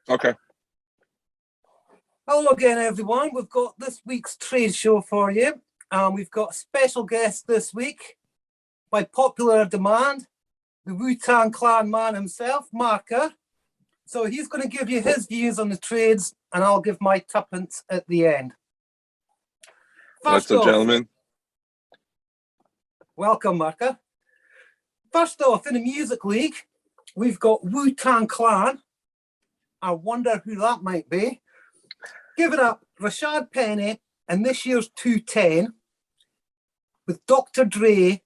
Okay. Hello again, everyone. We've got this week's trade show for you. We've got a special guest this week. By popular demand, the Wu-Tang Clan man himself, Markar. So he's going to give you his views on the trades, and I'll give my tuppence at the end. What's up, gentlemen? Welcome, Markar. First off, in the Music League, we've got Wu-Tang Clan. I wonder who that might be. Giving up Rashad Penny and this year's 210, with Dr. Dre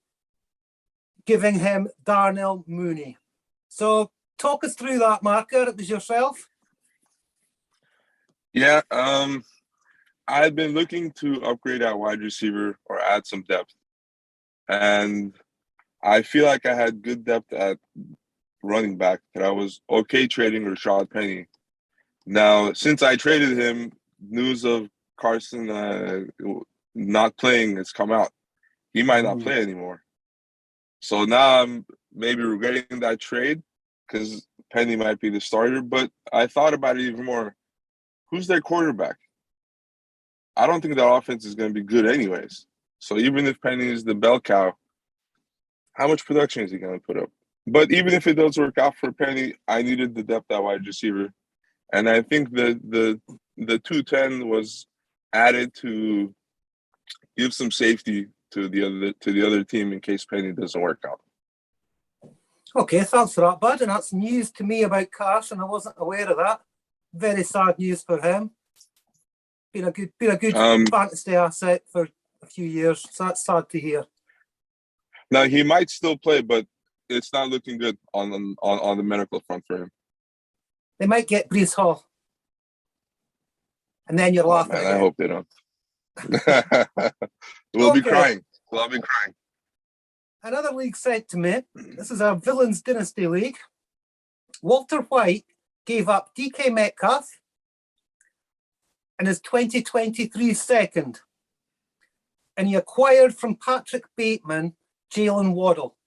giving him Darnell Mooney. So talk us through that, Markar. It was yourself. Yeah, I've been looking to upgrade at wide receiver or add some depth. And I feel like I had good depth at running back, that I was okay trading Rashad Penny. Now, since I traded him, news of Carson not playing has come out. He might not play anymore. So now I'm maybe regretting that trade because Penny might be the starter. But I thought about it even more. Who's their quarterback? I don't think that offense is going to be good anyways. So even if Penny is the bell cow, how much production is he going to put up? But even if it does work out for Penny, I needed the depth at wide receiver. And I think the 210 was added to give some safety to the other team in case Penny doesn't work out. Okay, thanks for that, bud. And that's news to me about Carson. I wasn't aware of that. Very sad news for him. Been a good fantasy asset for a few years. So that's sad to hear. Now he might still play, but it's not looking good on the medical front for him. They might get Brees Hall. And then you're laughing. Man, I hope they don't. We'll be crying. We'll be crying. Another league sent to me. This is our Villains Dynasty League. Walter White gave up DK Metcalf and his 2023 second. And he acquired from Patrick Bateman, Jalen Waddle.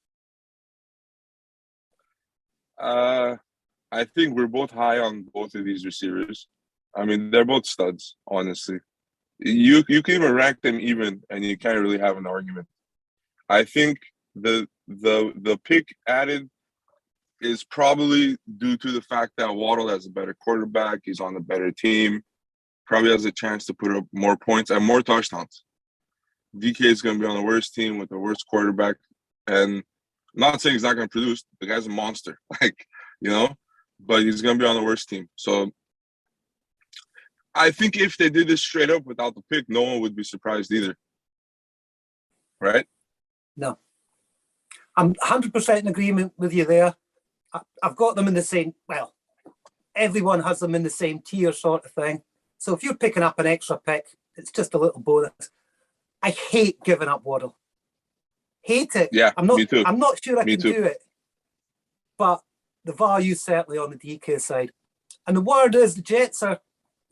I think we're both high on both of these receivers. I mean, they're both studs, honestly. You can even rank them even, and you can't really have an argument. I think the pick added is probably due to the fact that Waddle has a better quarterback. He's on a better team. Probably has a chance to put up more points and more touchdowns. DK is going to be on the worst team with the worst quarterback. And I'm not saying he's not going to produce. The guy's a monster, but he's going to be on the worst team. So I think if they did this straight up without the pick, no one would be surprised either. Right? No. I'm 100% in agreement with you there. I've got them in the same, well, everyone has them in the same tier sort of thing. So if you're picking up an extra pick, it's just a little bonus. I hate giving up Waddle. Hate it. Yeah, me too. I'm not sure I can do it. But the value's certainly on the DK side. And the word is the Jets are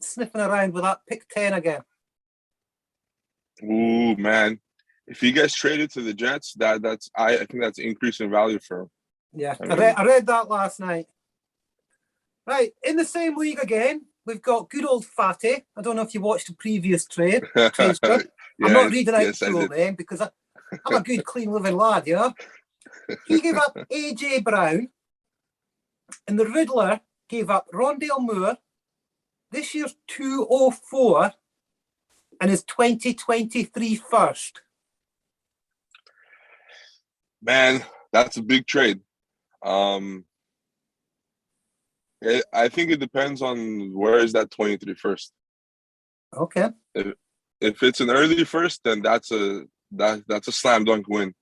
sniffing around with that pick 10 again. Ooh, man. If he gets traded to the Jets, I think that's increasing value for him. Yeah, I read that last night. Right, in the same league again, we've got good old Fatty. I don't know if you watched the previous trade. I'm not reading out the full name because I'm a good, clean living lad, He gave up AJ Brown, and the Riddler gave up Rondale Moore, this year's 204, and his 2023 first. Man, that's a big trade. I think it depends on where is that 23 first. Okay. If it's an early first, then that's a slam dunk win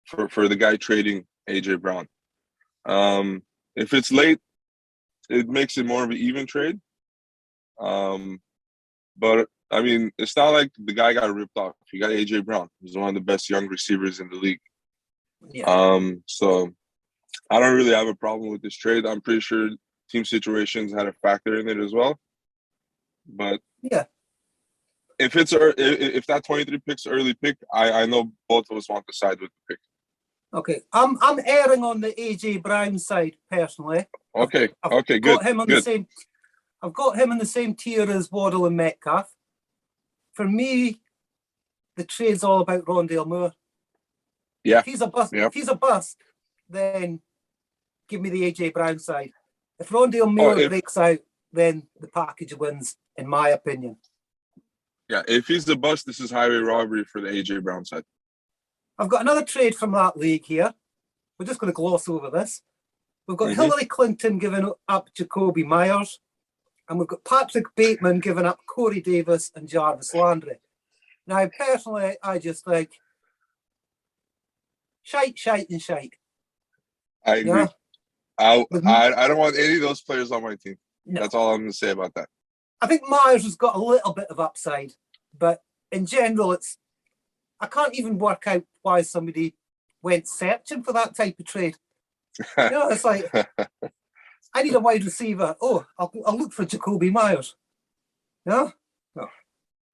for the guy trading AJ Brown. If it's late, it makes it more of an even trade. But I mean, it's not like the guy got ripped off. You got AJ Brown. He's one of the best young receivers in the league. Yeah. So I don't really have a problem with this trade. I'm pretty sure team situations had a factor in it as well. But yeah, if that 23 pick's early pick, I know both of us want to side with the pick. Okay, I'm erring on the AJ Brown side personally. Okay, I've good. Got him on good. the same. I've got him in the same tier as Waddle and Metcalf. For me, the trade's all about Rondale Moore. Yeah. If he's a bust, then give me the AJ Brown side. If Rondale Moore breaks out, then the package wins, in my opinion. Yeah, if he's the bust, this is highway robbery for the AJ Brown side. I've got another trade from that league here. We're just going to gloss over this. We've got Hillary Clinton giving up Jacoby Myers, and we've got Patrick Bateman giving up Corey Davis and Jarvis Landry. Now, personally, I just think shite, and shite. I agree. Yeah? I don't want any of those players on my team. No. That's all I'm going to say about that. I think Myers has got a little bit of upside, but in general, I can't even work out why somebody went searching for that type of trade. It's like, I need a wide receiver. Oh, I'll look for Jacoby Myers. Yeah? No.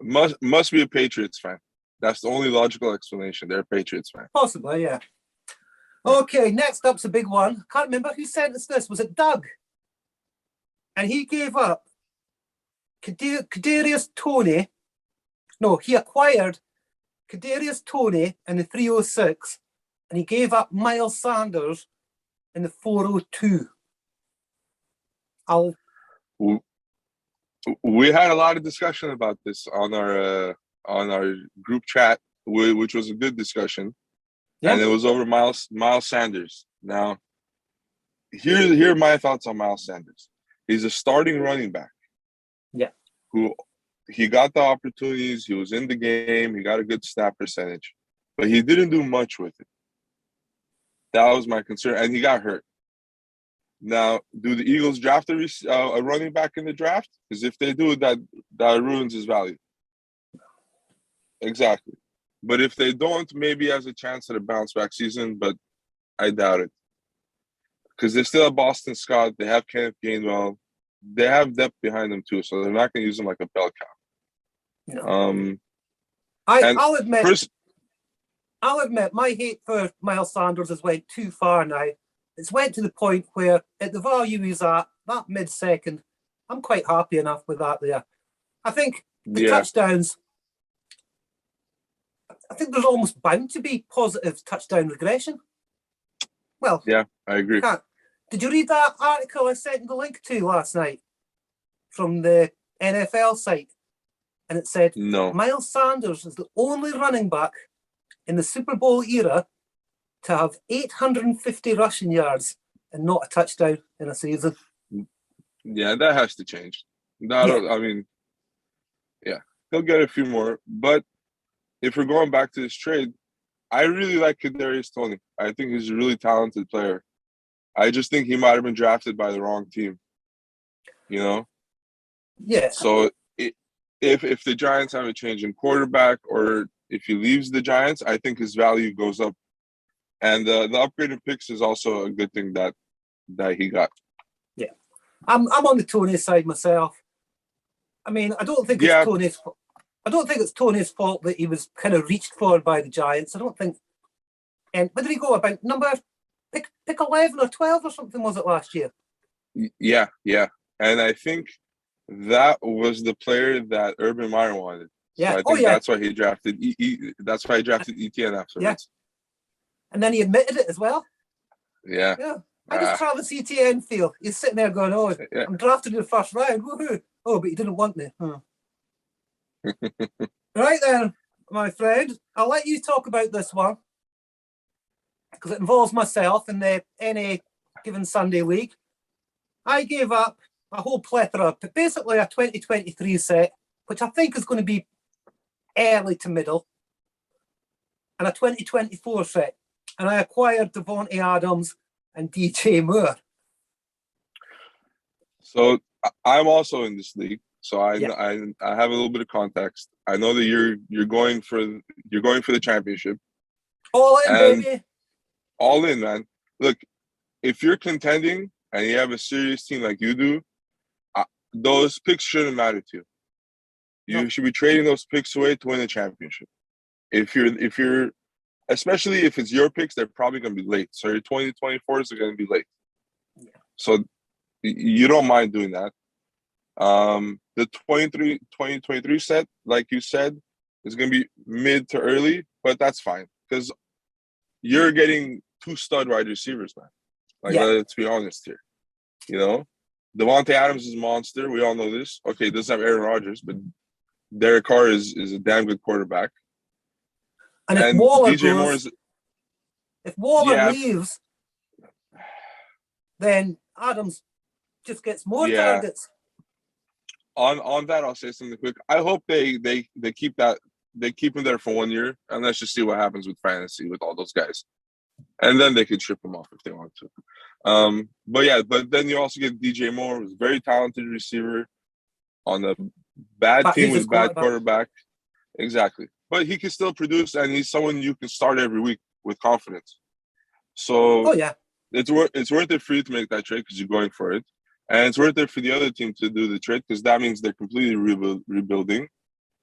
Must be a Patriots fan. That's the only logical explanation. They're a Patriots fan. Possibly, yeah. Okay, next up's a big one. Can't remember who sent us this. Was it Doug? And he gave up Kadarius Toney. No, he acquired Kadarius Toney in the 306, and he gave up Miles Sanders in the 402. We had a lot of discussion about this on our group chat, which was a good discussion. Yeah. And it was over Miles Sanders. Now, here are my thoughts on Miles Sanders. He's a starting running back. Yeah. Who he got the opportunities. He was in the game. He got a good snap percentage, but he didn't do much with it. That was my concern, and he got hurt. Now, do the Eagles draft a running back in the draft? Because if they do, that ruins his value. Exactly. But if they don't, maybe he has a chance at a bounce-back season, but I doubt it. Because they still have Boston Scott. They have Kenneth Gainwell. They have depth behind them, too, so they're not going to use him like a bell cow. No. I'll admit, my hate for Miles Sanders has went too far now. It's went to the point where, at the value he's at, that mid-second, I'm quite happy enough with that there. I think the touchdowns, I think there's almost bound to be positive touchdown regression. Well, yeah, I agree. Did you read that article I sent the link to last night from the NFL site? And it said, no. Miles Sanders is the only running back in the Super Bowl era to have 850 rushing yards and not a touchdown in a season. Yeah, that has to change. I mean, yeah, he'll get a few more. But if we're going back to this trade, I really like Kadarius Toney. I think he's a really talented player. I just think he might have been drafted by the wrong team. You know? Yeah. So if the Giants have a change in quarterback, or if he leaves the Giants, I think his value goes up. And the upgraded picks is also a good thing that he got. Yeah, I'm on the Toney side myself. I mean, I don't think it's Toney's. I don't think it's Toney's fault that he was kind of reached for by the Giants. I don't think. And where did he go? About pick 11 or 12 or something was it last year? Yeah. And I think that was the player that Urban Meyer wanted. Yeah. So I think that's why he drafted. That's why he drafted ETN afterwards. Yeah. And then he admitted it as well. Yeah. Yeah. How does Travis Etienne feel? He's sitting there going, "Oh, I'm drafted in the first round. Woohoo! Oh, but he didn't want me." Huh. Right then, my friend, I'll let you talk about this one because it involves myself in the NA Given Sunday League. I gave up a whole plethora, basically a 2023 set, which I think is going to be early to middle, and a 2024 set. And I acquired Devontae Adams and DJ Moore. So I'm also in this league. So I have a little bit of context. I know that you're going for the championship. All in, baby. All in, man. Look, if you're contending and you have a serious team like you do, those picks shouldn't matter to you. You should be trading those picks away to win a championship. If you're especially if it's your picks, they're probably going to be late. So your 2024s are going to be late. Yeah. So you don't mind doing that. The 2023 set, like you said, is going to be mid to early, but that's fine because you're getting two stud wide receivers, man. Like, let's be honest here. You know, Devontae Adams is a monster. We all know this. Okay, he doesn't have Aaron Rodgers, but Derek Carr is a damn good quarterback. And if Waller DJ goes, Moore is, if Waller leaves, then Adams just gets more targets. On that, I'll say something quick. I hope they keep that, they keep him there for 1 year, and let's just see what happens with fantasy with all those guys, and then they could strip him off if they want to. But then you also get DJ Moore, who's a very talented receiver on a bad team with a bad quarterback. Exactly, but he can still produce, and he's someone you can start every week with confidence. So it's worth it for you to make that trade because you're going for it. And it's worth it for the other team to do the trade because that means they're completely rebuilding.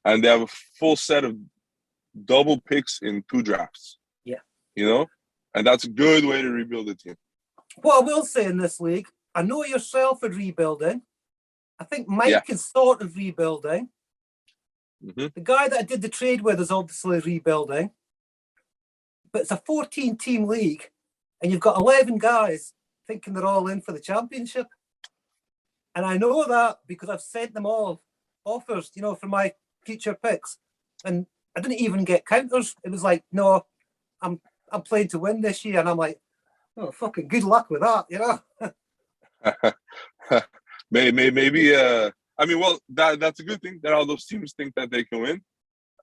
And they have a full set of double picks in 2 drafts. Yeah. You know? And that's a good way to rebuild a team. What I will say in this league, I know yourself are rebuilding. I think Mike is sort of rebuilding. Mm-hmm. The guy that I did the trade with is obviously rebuilding. But it's a 14-team league. And you've got 11 guys thinking they're all in for the championship. And I know that because I've sent them all offers, for my future picks. And I didn't even get counters. It was like, no, I'm playing to win this year. And I'm like, oh, fucking good luck with that, Maybe, that's a good thing that all those teams think that they can win.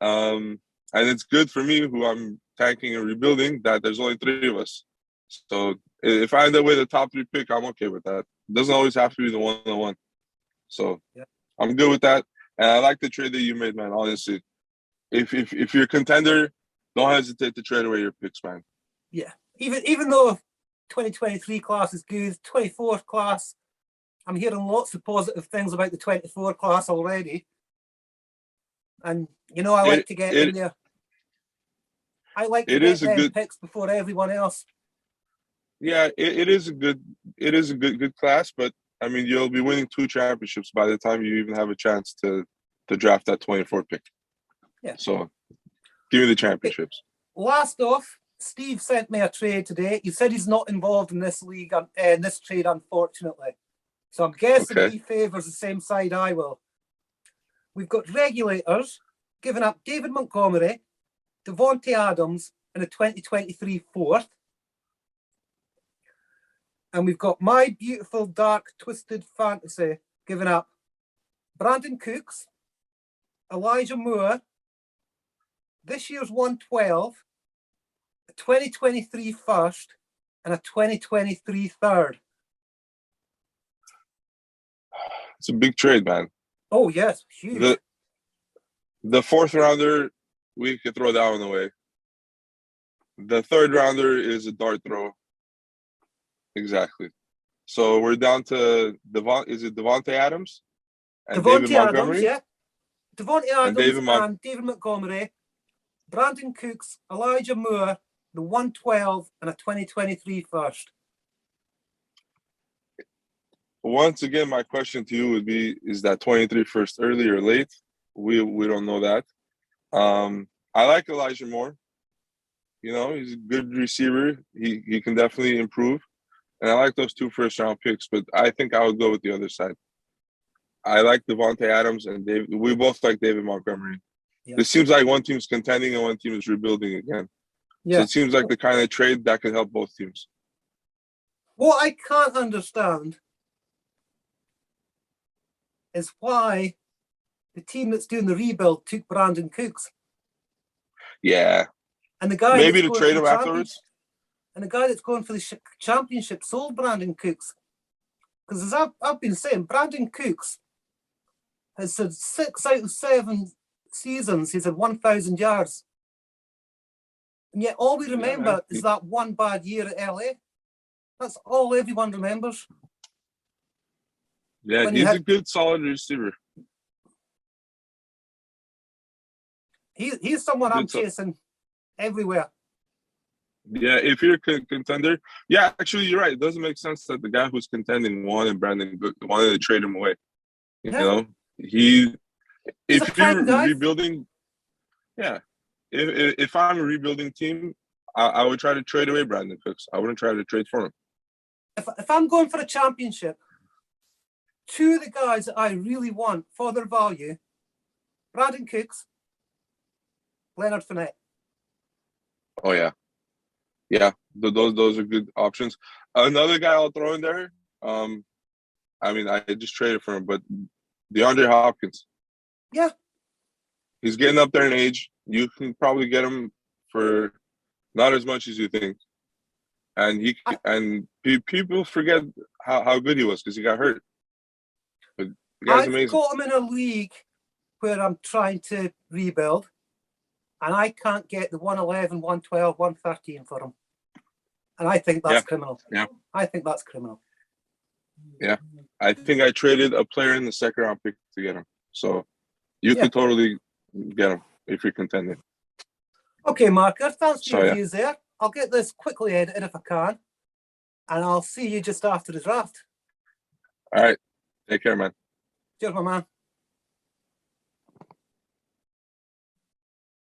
And it's good for me, who I'm tanking and rebuilding, that there's only 3 of us. So if I end up with a top 3 pick, I'm okay with that. It doesn't always have to be the 1-on-1. So I'm good with that. And I like the trade that you made, man, honestly. If you're a contender, don't hesitate to trade away your picks, man. Yeah. Even though 2023 class is good, 24 class, I'm hearing lots of positive things about the 24 class already. And, I like to get in there. I like to get them picks before everyone else. Yeah, it is a good class, but I mean, you'll be winning 2 championships by the time you even have a chance to draft that 24 pick. Yeah. So give me the championships. Last off, Steve sent me a trade today. He said he's not involved in this league, in this trade, unfortunately. So I'm guessing he favours the same side I will. We've got Regulators giving up David Montgomery, Devontae Adams, and a 2023 fourth. And we've got My Beautiful Dark Twisted Fantasy giving up Brandon Cooks, Elijah Moore, this year's 112, a 2023 first, and a 2023 third. It's a big trade, man. Oh, yes, huge. The 4th rounder, we could throw that one away. The 3rd rounder is a dart throw. Exactly. So we're down to Devontae Adams? And David Montgomery? Adams, Devontae Adams and David Montgomery, Brandon Cooks, Elijah Moore, the 112, and a 2023 first. Once again, my question to you would be, is that 23 first early or late? We don't know that. I like Elijah Moore. He's a good receiver. He can definitely improve. And I like those 2 first-round picks, but I think I would go with the other side. I like Devontae Adams and David. We both like David Montgomery. Yeah. It seems like one team's contending and one team is rebuilding again. Yeah. So it seems like the kind of trade that could help both teams. What I can't understand is why the team that's doing the rebuild took Brandon Cooks. Yeah. And the guy maybe to trade him afterwards. And the guy that's going for the championship sold Brandon Cooks. Because as I've been saying, Brandon Cooks has had 6 out of 7 seasons, he's had 1,000 yards. And yet all we remember is that one bad year at LA. That's all everyone remembers. Yeah, he's a good, solid receiver. He's someone I'm chasing everywhere. Yeah, if you're a contender, actually, you're right. It doesn't make sense that the guy who's contending won and Brandon wanted to trade him away. You know, he's if you're guy. rebuilding, yeah. If I'm a rebuilding team, I would try to trade away Brandon Cooks. I wouldn't try to trade for him. If I'm going for a championship, two of the guys that I really want for their value, Brandon Cooks, Leonard Fournette. Oh yeah, yeah. Those are good options. Another guy I'll throw in there. I mean, I just traded for him, but DeAndre Hopkins. Yeah, he's getting up there in age. You can probably get him for not as much as you think, and people forget how good he was because he got hurt. But the guy's amazing. I've got him in a league where I'm trying to rebuild, and I can't get the 111, 112, 113 for him. And I think that's criminal. Yeah. I think that's criminal. Yeah. I think I traded a player in the second round pick to get him. So you could totally get him if you're contending. Okay, Markar, thanks for your views there. I'll get this quickly edited if I can. And I'll see you just after the draft. All right. Take care, man. Cheers, my man.